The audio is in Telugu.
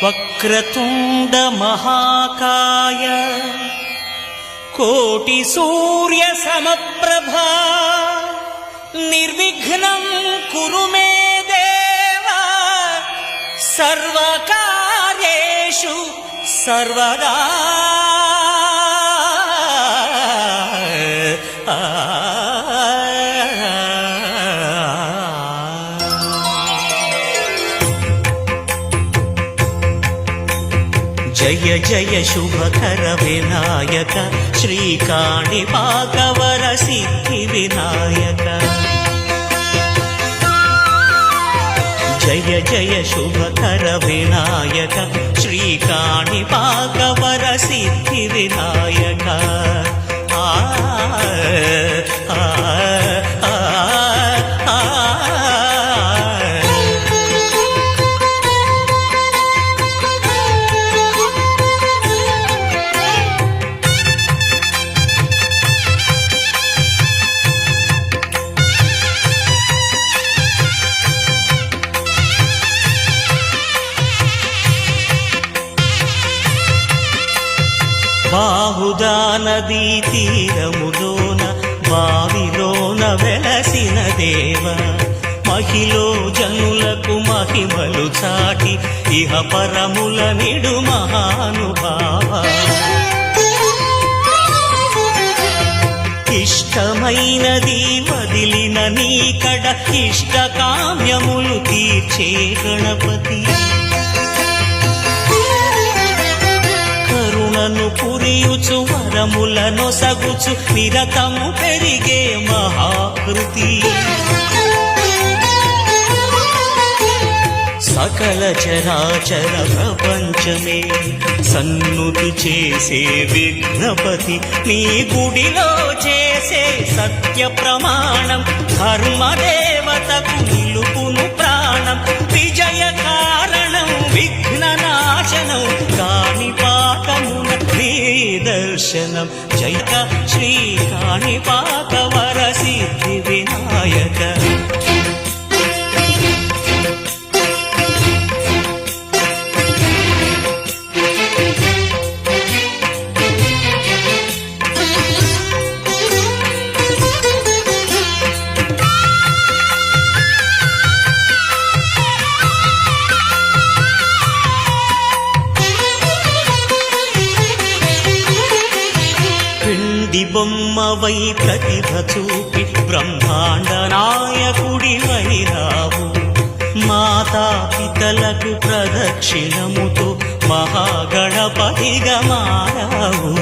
వక్రతుండ మహాకాయ కోటి సూర్య సమప్రభా నిర్విఘ్నం కురు మే దేవ సర్వకార్యేషు సర్వదా. జయ జయ శుభకర వినాయక శ్రీకాణిపాకవర సిద్ధి వినాయక. జయ జయ శుభకర వినాయక శ్రీకాణిపాకవర సిద్ధి వినాయక. బాహుదా నదీ తీరములోన బావిలోన వెలసిన దేవ మహిలో జనులకు మహిమలు చాటి ఇహ పరముల నిడు మహానుభావ. ఇష్టమైనది వదిలిన నీకడ ఇష్ట కామ్యములు తీర్చే గణపతి. కరుణను పురియుచు వరములను సగుచు నిరతము పెరిగే మహాకృతి. సకల చరాచర ప్రపంచమే సన్నుతి చేసే విఘ్నపతి. నీ గుడిలో చేసే సత్య ప్రమాణం ధర్మదేవతకు నిలుపును ప్రాణం. విజయ కారణం విఘ్న నాశనం కాణిపాకమున నీ దర్శనం. జయ శ్రీ కాణిపాకవర సిద్ధి వినాయక. బొమ్మవై ప్రతిభ చూపి బ్రహ్మాండ నాయకుడి వైరావు. మాతా పితలకు ప్రదక్షిణముతో మహాగణపతిగా మారావు.